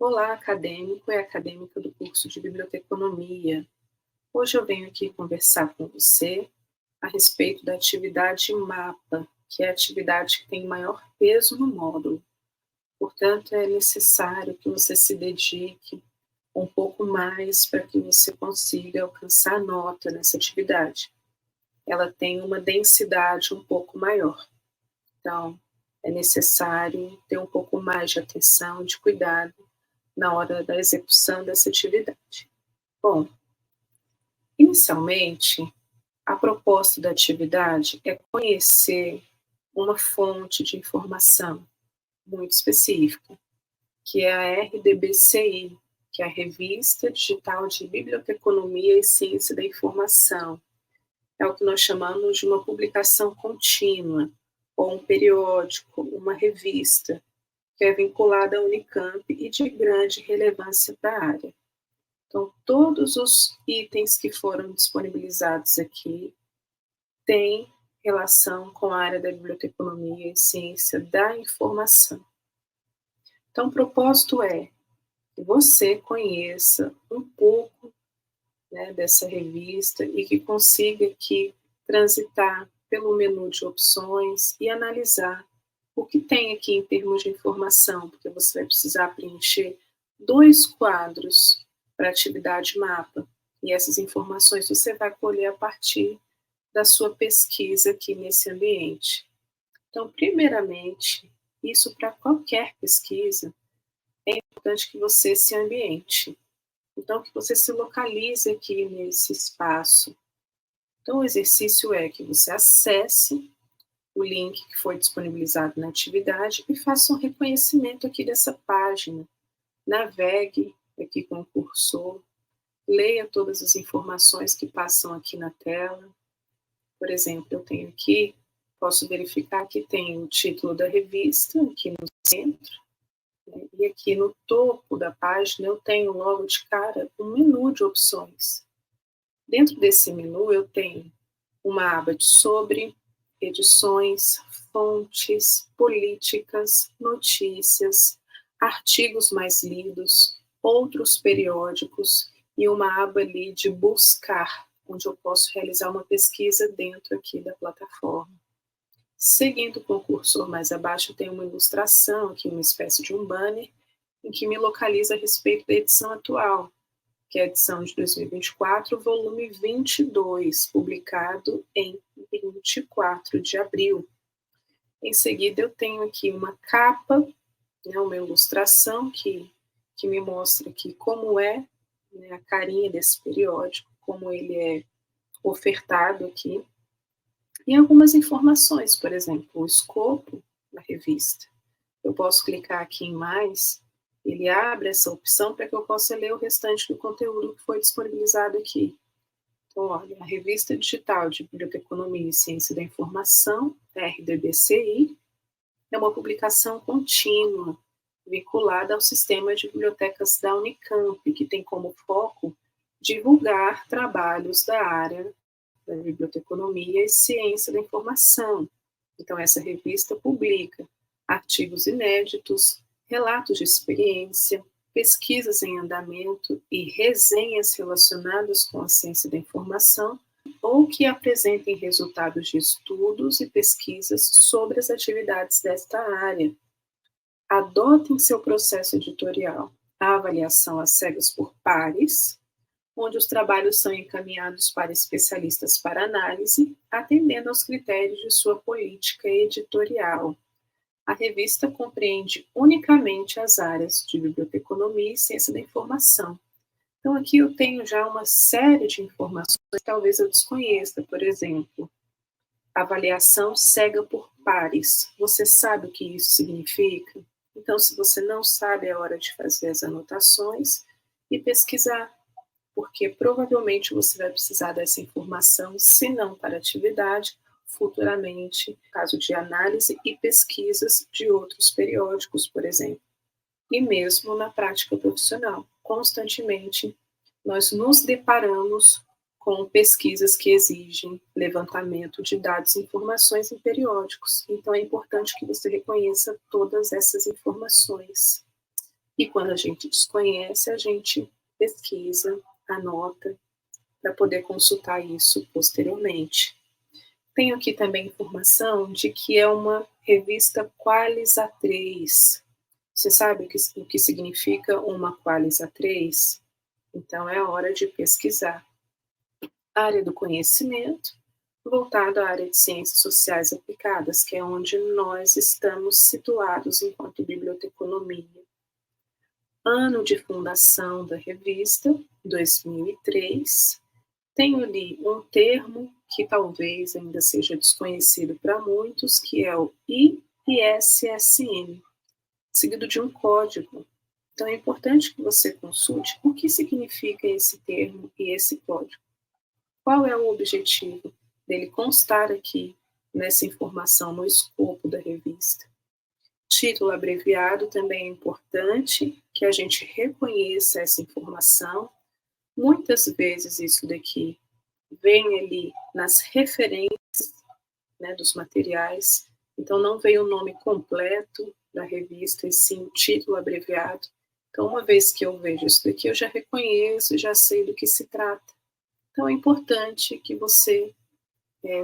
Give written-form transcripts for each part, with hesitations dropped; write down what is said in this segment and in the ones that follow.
Olá, acadêmico e acadêmica do curso de Biblioteconomia. Hoje eu venho aqui conversar com você a respeito da atividade MAPA, que é a atividade que tem maior peso no módulo. Portanto, é necessário que você se dedique um pouco mais para que você consiga alcançar a nota nessa atividade. Ela tem uma densidade um pouco maior. Então, é necessário ter um pouco mais de atenção, de cuidado na hora da execução dessa atividade. Bom, inicialmente, a proposta da atividade é conhecer uma fonte de informação muito específica, que é a RDBCI, que é a Revista Digital de Biblioteconomia e Ciência da Informação. É o que nós chamamos de uma publicação contínua, ou um periódico, uma revista, que é vinculada à Unicamp e de grande relevância para a área. Então, todos os itens que foram disponibilizados aqui têm relação com a área da biblioteconomia e ciência da informação. Então, o propósito é que você conheça um pouco, né, dessa revista e que consiga aqui transitar pelo menu de opções e analisar o que tem aqui em termos de informação, porque você vai precisar preencher 2 quadros para a atividade MAPA, e essas informações você vai colher a partir da sua pesquisa aqui nesse ambiente. Então, primeiramente, isso para qualquer pesquisa, é importante que você se ambiente. Então, que você se localize aqui nesse espaço. Então, o exercício é que você acesse o link que foi disponibilizado na atividade e faça um reconhecimento aqui dessa página. Navegue aqui com o cursor, leia todas as informações que passam aqui na tela. Por exemplo, eu tenho aqui, posso verificar que tem o título da revista aqui no centro, né? E aqui no topo da página eu tenho logo de cara um menu de opções. Dentro desse menu eu tenho uma aba de sobre, edições, fontes, políticas, notícias, artigos mais lidos, outros periódicos e uma aba ali de buscar, onde eu posso realizar uma pesquisa dentro aqui da plataforma. Seguindo com o cursor mais abaixo, tem uma ilustração aqui, uma espécie de um banner, em que me localiza a respeito da edição atual, que é a edição de 2024, volume 22, publicado em 24 de abril. Em seguida, eu tenho aqui uma capa, né, uma ilustração que me mostra aqui como é, né, a carinha desse periódico, como ele é ofertado aqui, e algumas informações, por exemplo, o escopo da revista. Eu posso clicar aqui em mais, ele abre essa opção para que eu possa ler o restante do conteúdo que foi disponibilizado aqui. Então, olha, a Revista Digital de Biblioteconomia e Ciência da Informação, RDBCI, é uma publicação contínua, vinculada ao sistema de bibliotecas da Unicamp, que tem como foco divulgar trabalhos da área da biblioteconomia e ciência da informação. Então, essa revista publica artigos inéditos, relatos de experiência, pesquisas em andamento e resenhas relacionadas com a ciência da informação ou que apresentem resultados de estudos e pesquisas sobre as atividades desta área. Adotem seu processo editorial a avaliação às cegas por pares, onde os trabalhos são encaminhados para especialistas para análise, atendendo aos critérios de sua política editorial. A revista compreende unicamente as áreas de biblioteconomia e ciência da informação. Então, aqui eu tenho já uma série de informações que talvez eu desconheça, por exemplo, avaliação cega por pares. Você sabe o que isso significa? Então, se você não sabe, é hora de fazer as anotações e pesquisar, porque provavelmente você vai precisar dessa informação, se não para atividade, futuramente, caso de análise e pesquisas de outros periódicos, por exemplo. E mesmo na prática profissional, constantemente nós nos deparamos com pesquisas que exigem levantamento de dados e informações em periódicos. Então é importante que você reconheça todas essas informações. E quando a gente desconhece, a gente pesquisa, anota, para poder consultar isso posteriormente. Tenho aqui também informação de que é uma revista Qualis A3. Você sabe o que significa uma Qualis A3? Então é hora de pesquisar. Área do conhecimento, voltado à área de ciências sociais aplicadas, que é onde nós estamos situados enquanto biblioteconomia. Ano de fundação da revista, 2003. Tenho ali um termo que talvez ainda seja desconhecido para muitos, que é o ISSN, seguido de um código. Então é importante que você consulte o que significa esse termo e esse código. Qual é o objetivo dele constar aqui nessa informação, no escopo da revista? Título abreviado também é importante que a gente reconheça essa informação. Muitas vezes isso daqui vem ali nas referências, né, dos materiais, então não vem o nome completo da revista, e sim o título abreviado. Então, uma vez que eu vejo isso daqui, eu já reconheço, já sei do que se trata. Então, é importante que você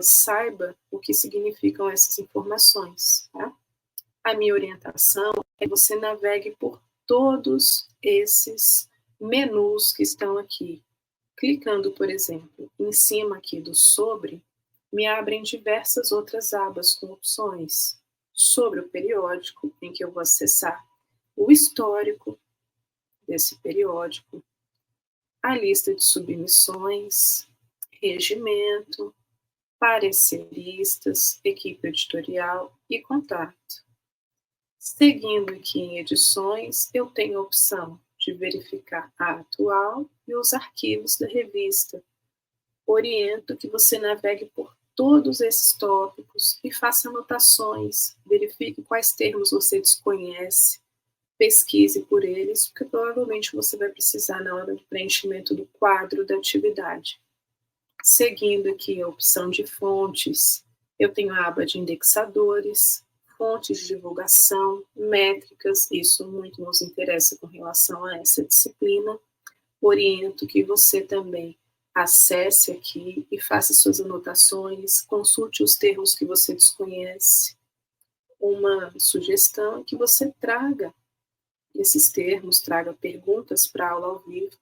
saiba o que significam essas informações. Tá? A minha orientação é que você navegue por todos esses menus que estão aqui. Clicando, por exemplo, em cima aqui do sobre, me abrem diversas outras abas com opções. Sobre o periódico, em que eu vou acessar o histórico desse periódico, a lista de submissões, regimento, pareceristas, equipe editorial e contato. Seguindo aqui em edições, eu tenho a opção de verificar a atual e os arquivos da revista. Oriento que você navegue por todos esses tópicos e faça anotações, verifique quais termos você desconhece, pesquise por eles, porque provavelmente você vai precisar na hora do preenchimento do quadro da atividade. Seguindo aqui a opção de fontes, eu tenho a aba de indexadores, fontes de divulgação, métricas, isso muito nos interessa com relação a essa disciplina. Oriento que você também acesse aqui e faça suas anotações, consulte os termos que você desconhece. Uma sugestão é que você traga esses termos, traga perguntas para a aula ao vivo,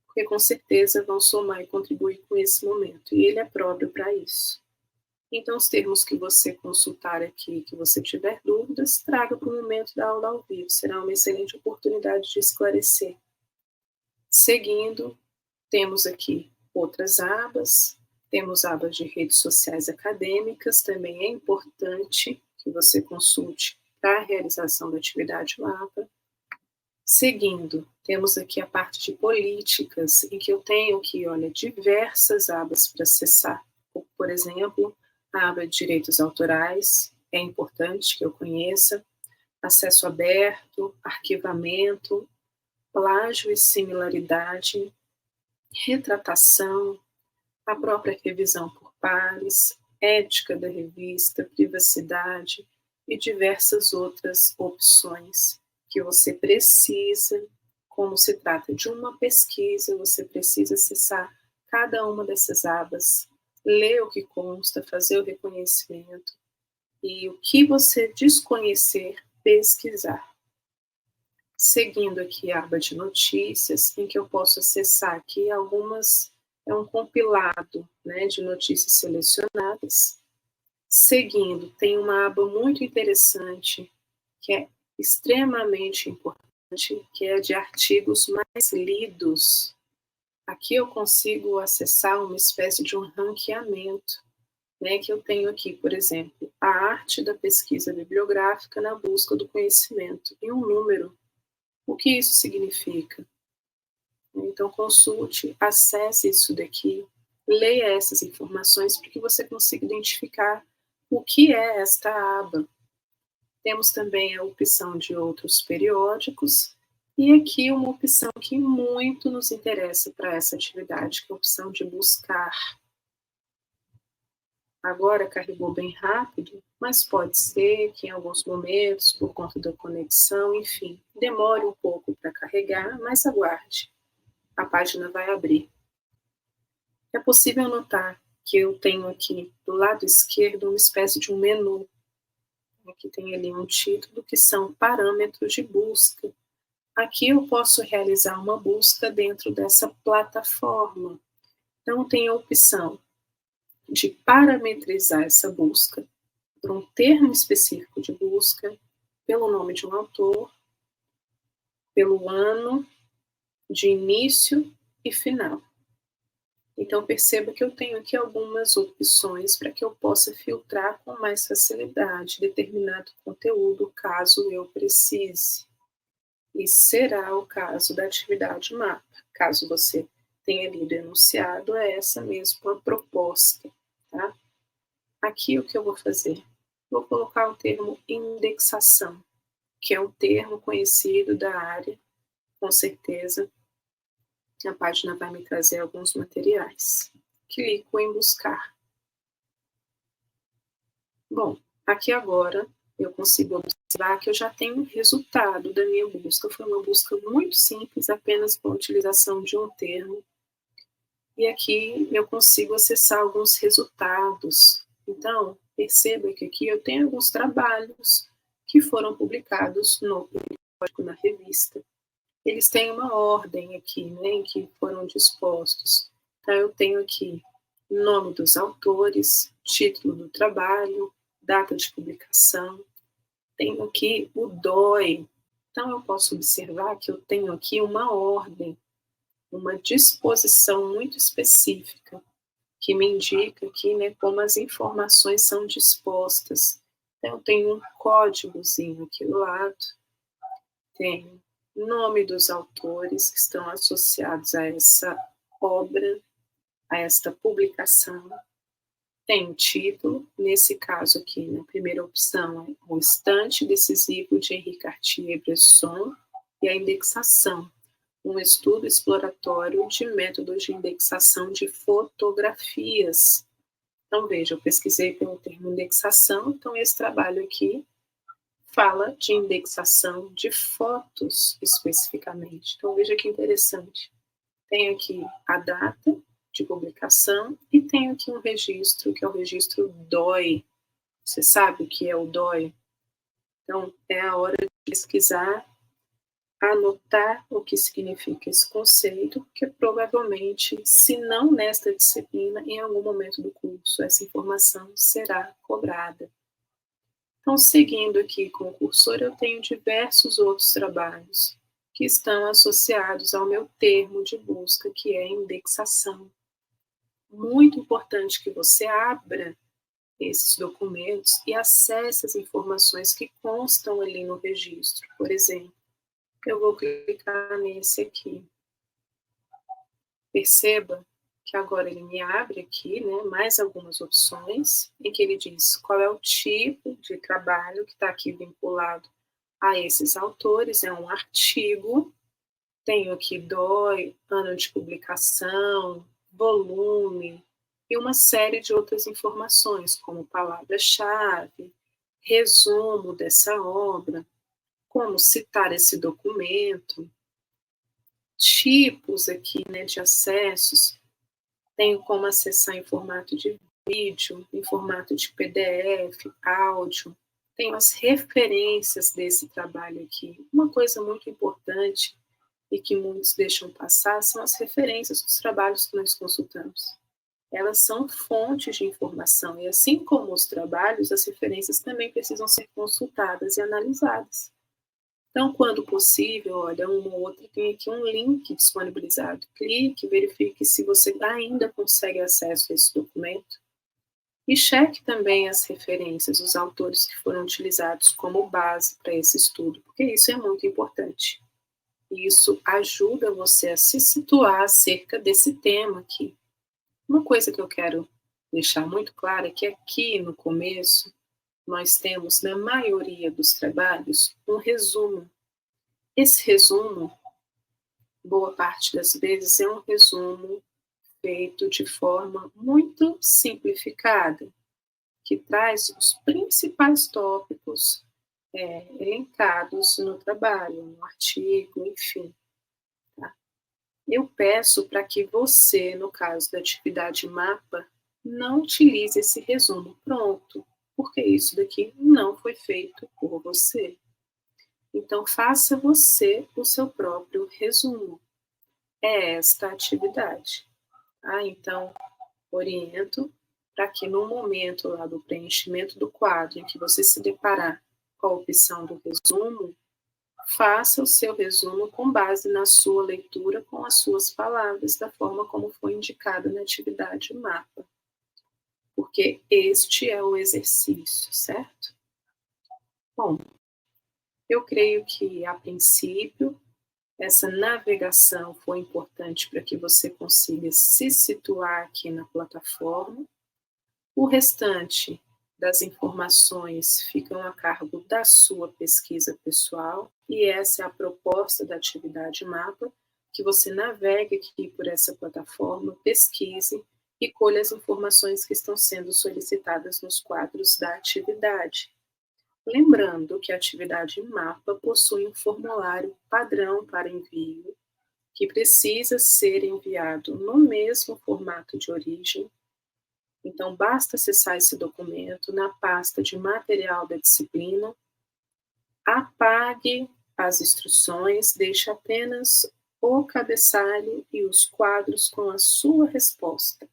porque com certeza vão somar e contribuir com esse momento, e ele é próprio para isso. Então, os termos que você consultar aqui, que você tiver dúvidas, traga para o momento da aula ao vivo, será uma excelente oportunidade de esclarecer. Seguindo, temos aqui outras abas, temos abas de redes sociais acadêmicas, também é importante que você consulte para a realização da atividade mapa. Seguindo, temos aqui a parte de políticas, em que eu tenho aqui, olha, diversas abas para acessar. Por exemplo, a aba de direitos autorais, é importante que eu conheça, acesso aberto, arquivamento, plágio e similaridade, retratação, a própria revisão por pares, ética da revista, privacidade e diversas outras opções que você precisa, como se trata de uma pesquisa, você precisa acessar cada uma dessas abas, ler o que consta, fazer o reconhecimento e o que você desconhecer, pesquisar. Seguindo aqui a aba de notícias, em que eu posso acessar aqui algumas, é um compilado, né, de notícias selecionadas. Seguindo, tem uma aba muito interessante, que é extremamente importante, que é de artigos mais lidos. Aqui eu consigo acessar uma espécie de um ranqueamento, né, que eu tenho aqui, por exemplo, a arte da pesquisa bibliográfica na busca do conhecimento, e um número. O que isso significa? Então, consulte, acesse isso daqui, leia essas informações para que você consiga identificar o que é esta aba. Temos também a opção de outros periódicos, e aqui uma opção que muito nos interessa para essa atividade, que é a opção de buscar. Agora carregou bem rápido, mas pode ser que em alguns momentos, por conta da conexão, enfim, demore um pouco para carregar, mas aguarde. A página vai abrir. É possível notar que eu tenho aqui do lado esquerdo uma espécie de um menu. Aqui tem ali um título que são parâmetros de busca. Aqui eu posso realizar uma busca dentro dessa plataforma. Então tem a opção de parametrizar essa busca por um termo específico de busca, pelo nome de um autor, pelo ano de início e final. Então perceba que eu tenho aqui algumas opções para que eu possa filtrar com mais facilidade determinado conteúdo, caso eu precise. E será o caso da atividade mapa. Caso você tenha lido enunciado, é essa mesma proposta, tá? Aqui o que eu vou fazer? Vou colocar o termo indexação, que é um termo conhecido da área, com certeza. A página vai me trazer alguns materiais. Clico em buscar. Bom, aqui agora eu consigo observar que eu já tenho um resultado da minha busca. Foi uma busca muito simples, apenas com a utilização de um termo. E aqui eu consigo acessar alguns resultados. Então, perceba que aqui eu tenho alguns trabalhos que foram publicados no periódico, na revista. Eles têm uma ordem aqui, né, em que foram dispostos. Então, eu tenho aqui nome dos autores, título do trabalho, data de publicação. Tenho aqui o DOI. Então, eu posso observar que eu tenho aqui uma ordem, uma disposição muito específica, que me indica aqui, né, como as informações são dispostas. Então, eu tenho um códigozinho aqui do lado, tenho nome dos autores que estão associados a essa obra, a esta publicação. Tem o título, nesse caso aqui, na primeira opção, é o Estante Decisivo de Henri Cartier-Bresson, e a indexação, um estudo exploratório de métodos de indexação de fotografias. Então, veja, eu pesquisei pelo termo indexação, então esse trabalho aqui fala de indexação de fotos especificamente. Então, veja que interessante. Tem aqui a data de publicação e tem aqui um registro, que é o registro DOI. Você sabe o que é o DOI? Então, é a hora de pesquisar, anotar o que significa esse conceito, porque provavelmente, se não nesta disciplina, em algum momento do curso, essa informação será cobrada. Então, seguindo aqui com o cursor, eu tenho diversos outros trabalhos que estão associados ao meu termo de busca, que é indexação. Muito importante que você abra esses documentos e acesse as informações que constam ali no registro. Por exemplo, eu vou clicar nesse aqui. Perceba que agora ele me abre aqui, né, mais algumas opções, em que ele diz qual é o tipo de trabalho que está aqui vinculado a esses autores, é um artigo, tenho aqui DOI, ano de publicação, volume, e uma série de outras informações, como palavra-chave, resumo dessa obra, como citar esse documento, tipos aqui, né, de acessos, tenho como acessar em formato de vídeo, em formato de PDF, áudio, tenho as referências desse trabalho aqui. Uma coisa muito importante e que muitos deixam passar são as referências dos trabalhos que nós consultamos. Elas são fontes de informação e, assim como os trabalhos, as referências também precisam ser consultadas e analisadas. Então, quando possível, olha, uma ou outra tem aqui um link disponibilizado. Clique, verifique se você ainda consegue acesso a esse documento e cheque também as referências, os autores que foram utilizados como base para esse estudo, porque isso é muito importante. Isso ajuda você a se situar acerca desse tema aqui. Uma coisa que eu quero deixar muito clara é que aqui no começo nós temos, na maioria dos trabalhos, um resumo. Esse resumo, boa parte das vezes, é um resumo feito de forma muito simplificada. que traz os principais tópicos elencados no trabalho, no artigo, enfim. Tá? Eu peço para que você, no caso da atividade mapa, não utilize esse resumo pronto, porque isso daqui não foi feito por você. Então, faça você o seu próprio resumo. É esta a atividade. Tá? Então, oriento para que no momento lá do preenchimento do quadro, em que você se deparar com a opção do resumo, faça o seu resumo com base na sua leitura, com as suas palavras, da forma como foi indicado na atividade mapa. Porque este é o exercício, certo? Bom, eu creio que, a princípio, essa navegação foi importante para que você consiga se situar aqui na plataforma. O restante das informações ficam a cargo da sua pesquisa pessoal, e essa é a proposta da atividade mapa, que você navegue aqui por essa plataforma, pesquise e colha as informações que estão sendo solicitadas nos quadros da atividade. Lembrando que a atividade mapa possui um formulário padrão para envio, que precisa ser enviado no mesmo formato de origem. Então, basta acessar esse documento na pasta de material da disciplina, apague as instruções, deixe apenas o cabeçalho e os quadros com a sua resposta.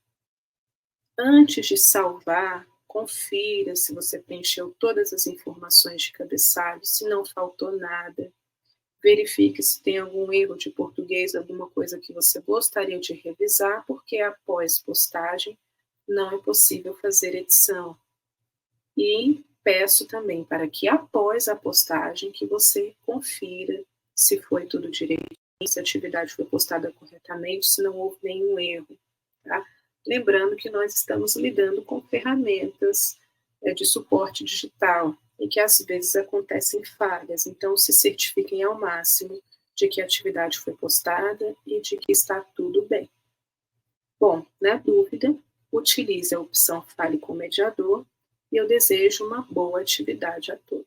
Antes de salvar, confira se você preencheu todas as informações de cabeçalho, se não faltou nada. Verifique se tem algum erro de português, alguma coisa que você gostaria de revisar, porque após postagem não é possível fazer edição. E peço também para que após a postagem que você confira se foi tudo direito, se a atividade foi postada corretamente, se não houve nenhum erro. Tá? Lembrando que nós estamos lidando com ferramentas de suporte digital e que às vezes acontecem falhas, então se certifiquem ao máximo de que a atividade foi postada e de que está tudo bem. Bom, na dúvida, utilize a opção Fale com o Mediador e eu desejo uma boa atividade a todos.